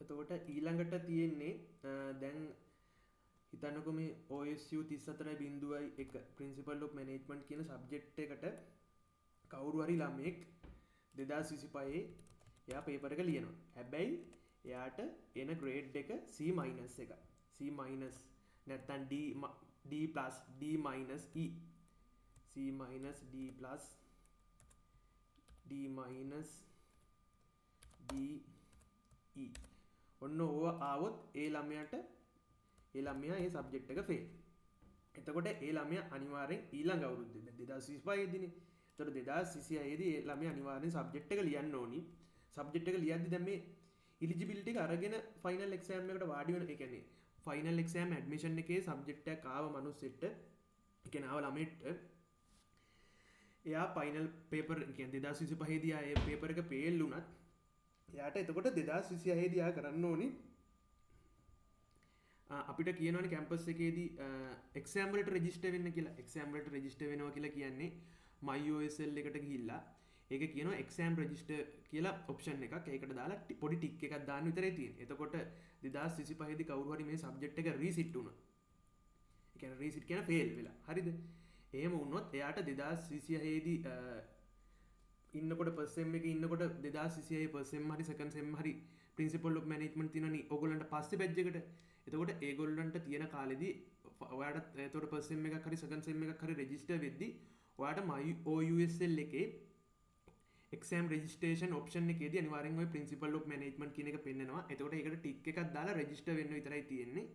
එතකොට ඊළඟට තියෙන්නේ දැන් හිතන්නකො මේ OSU 34.1 Principle of Management කියන සබ්ජෙක්ට් එකට කවුරු හරි ළමයෙක් 2025 එයා පේපර් එක ලියනවා. හැබැයි එයාට එන ග්‍රේඩ් එක C- එක. C- නැත්නම් D+, D- E. C- D+, D- E. ඔන්න ඕවා ආවොත් ඒ ළමයාට ඒ ළමයා ඒ සබ්ජෙක්ට් එක ෆේල්. එතකොට ඒ ළමයා අනිවාර්යෙන් ඊළඟ අවුරුද්දේ 2025 දී නේ. එතකොට 2026 දී ඒ ළමයා අනිවාර්යෙන් සබ්ජෙක්ට් එක ලියන්න ඕනි. සබ්ජෙක්ට් එක ලියද්දි දැන් මේ එලිජිබිලිටි එක අරගෙන ෆයිනල් එක්සෑම් එකට වාඩි වෙන, ඒ කියන්නේ ෆයිනල් එක්සෑම් ඇඩ්මිෂන් එකේ සබ්ජෙක්ට් එකක් ආව මිනිස්සෙට, ඒ කියන්නේ ආව ළමෙට එයා ෆයිනල් පේපර්, ඒ කියන්නේ 2025 දී ආයේ පේපර් එක ෆේල් වුණත් එයාට එතකොට 2026 දී ආ කරන්න ඕනි අපිට කියනවනේ කැම්පස් එකේදී එක්සෑම් වලට රෙජිස්ටර් වෙන්න කියලා. එක්සෑම් වලට රෙජිස්ටර් වෙනවා කියලා කියන්නේ myOSL එකට ගිහිල්ලා ඒක කියනවා එක්සෑම් රෙජිස්ටර් කියලා ඔප්ෂන් එකක්. ඒකට දාලා පොඩි ටික් එකක් දාන්න විතරයි තියෙන්නේ. එතකොට 2025 දී කවුරු හරි මේ සබ්ජෙක්ට් එක රීසිට් වුණා. ඒ කියන්නේ රීසිට් කියන ෆේල් වෙලා. හරිද? එහෙම වුණොත් එයාට 2026 දී ඉන්නකොට ෆස්ට් සෙම් එකේ ඉන්නකොට 2026 ෆස්ට් සෙම් හරි සෙකන්ඩ් සෙම් හරි ප්‍රින්සිපල් ඔෆ් මැනේජ්මන්ට් තියෙනවනේ ඕගොල්ලන්ට පස්සේ බැච් එකට. එතකොට ඒගොල්ලන්ට තියෙන කාලෙදී ඔයාට එතකොට ෆස්ට් සෙම් එකක් හරි සෙකන්ඩ් සෙම් එකක් හරි රෙජිස්ටර් වෙද්දී ඔයාට myOUSL එකේ එක්සෑම් රෙජිස්ට්‍රේෂන් ඔප්ෂන් එකේදී අනිවාර්යෙන් ඔය ප්‍රින්සිපල් ඔෆ් මැනේජ්මන්ට් කියන එක පෙන්නනවා. එතකොට ඒකට ටික් එකක් දාලා රෙජිස්ටර් වෙන්න විතරයි තියෙන්නේ.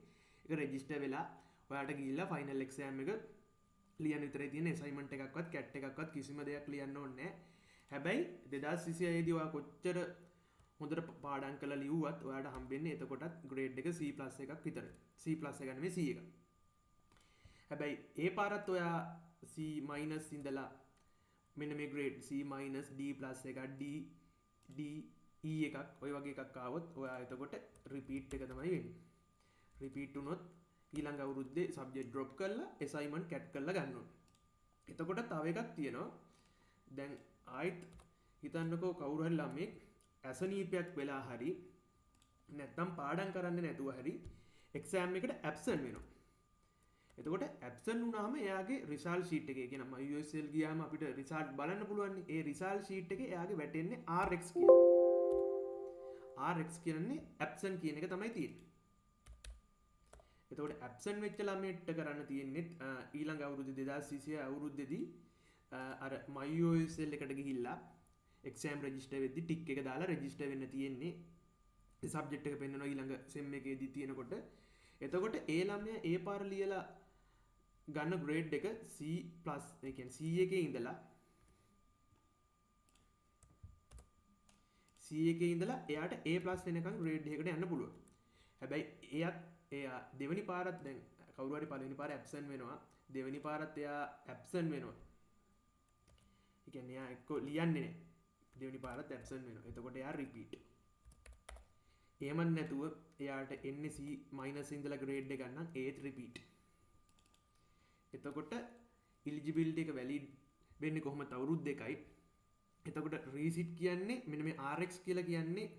ඒක රෙජිස්ටර් වෙලා ඔයාට ගිහිල්ලා ෆයිනල් එක්සෑම් එක ලියන්න විතරයි තියෙන්නේ. අසයින්මන්ට් එකක්වත් කැට් එකක්වත් කිසිම දෙයක් ලියන්න ඕනේ නැහැ. හැබැයි 2026 දී ඔයා කොච්චර හොඳට පාඩම් කරලා ලිව්වත් ඔයාට හම්බෙන්නේ එතකොටත් ග්‍රේඩ් එක C+ එකක් විතරයි. C+ එක නෙමෙයි C එක. හැබැයි ඒ පාරත් ඔයා C- ඉඳලා මෙන්න මේ ග්‍රේඩ් C-, D+ එකක්, D, E එකක් ඔය වගේ එකක් ආවොත් ඔයා එතකොට රිපීට් එක තමයි වෙන්නේ. රිපීට් වුණොත් ඊළඟ අවුරුද්දේ සබ්ජෙක්ට් ඩ්‍රොප් කරලා අසයින්මන්ට් කැට් කරලා ගන්න ඕනේ. එතකොට තව එකක් තියෙනවා. දැන් ආයිත් හිතන්නකෝ කවුරු හරි ළමෙක් ඇසනීපයක් වෙලා හරි නැත්නම් පාඩම් කරන්නේ නැතුව හරි එක්සෑම් එකට ඇබ්සන්ට් වෙනවා. එතකොට ඇබ්සන්ට් වුණාම එයාගේ රිසල්ට් ෂීට් එකේ, කියන myOSL ගියාම අපිට රිසල්ට් බලන්න පුළුවන් නේ. ඒ රිසල්ට් ෂීට් එකේ එයාගේ වැටෙන්නේ RX කියලා. RX කියන්නේ ඇබ්සන්ට් කියන එක තමයි තියෙන්නේ. එතකොට ඇබ්සන්ට් වෙච්ච ළමයට කරන්න තියෙන්නේ ඊළඟ අවුරුදු 2026 අවුරුද්දේදී අර myOSL එකට ගිහිල්ලා එක්සෑම් රෙජිස්ටර් වෙද්දි ටික් එක දාලා රෙජිස්ටර් වෙන්න තියෙන්නේ. ඒ සබ්ජෙක්ට් එක පෙන්වනවා ඊළඟ සෙම් එකේදී තියෙනකොට. එතකොට ඒ ළමයා ඒ පාර ලියලා ගන්න ග්‍රේඩ් එක C+, ඒ කියන්නේ C එකේ ඉඳලා එයාට A+ වෙනකන් ග්‍රේඩ් එකකට යන්න පුළුවන්. හැබැයි එයා දෙවෙනි පාරත් දැන් කවුරු හරි පළවෙනි පාර ඇබ්සන්ට් වෙනවා. දෙවෙනි පාරත් එයා ඇබ්සන්ට් වෙනවා. ඒ කියන්නේ එයා එක්ක ලියන්නේ නැහැ. දෙවෙනි පාරත් ඇබ්සන්ට් වෙනවා. එතකොට එයා රිපීට්. එහෙම නැතුව එයාට එන්නේ C- ඉඳලා ග්‍රේඩ් එක ගන්න ඒත් රිපීට්. එතකොට එලිජිබිලිටි එක වැලිඩ් වෙන්නේ කොහොමද? අවුරුදු දෙකයි. එතකොට රීසිට් කියන්නේ මෙන්න මේ RX කියලා කියන්නේ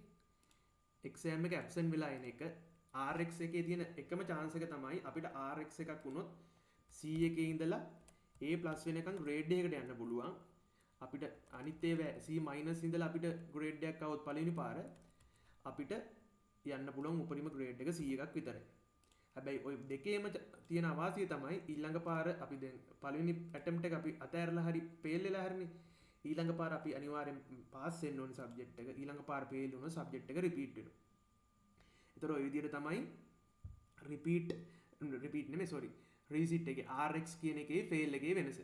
එක්සෑම් එක ඇබ්සන්ට් වෙලා එන එක. RX එකේ තියෙන එකම chance එක තමයි අපිට RX එකක් වුණොත් C එකේ ඉඳලා A+ වෙනකන් ග්‍රේඩ් එකකට යන්න පුළුවන්. අපිට අනිත් ඒවා C- ඉඳලා අපිට ග්‍රේඩ් එකක් આવොත් පළවෙනි පාර අපිට යන්න පුළුවන් උපරිම ග්‍රේඩ් එක C එකක් විතරයි. හැබැයි ওই දෙකේම තියෙන අවාසිය තමයි ඊළඟ පාර අපි දැන් පළවෙනි ඇටෙම්ප්ට් එක අපි අතෑරලා හරි ෆේල් වෙලා හරිනේ. ඊළඟ පාර අපි අනිවාර්යෙන් පාස් වෙන්න ඕනේ සබ්ජෙක්ට් එක. ඊළඟ පාර ෆේල් වුණොත් සබ්ජෙක්ට් එක රිපීට් වෙනවා. ඒතර ඔය විදිහට තමයි රිපීට් නෙමෙයි සෝරි රීසිට් එකේ RX කියන එකේ ෆේල් එකේ වෙනස.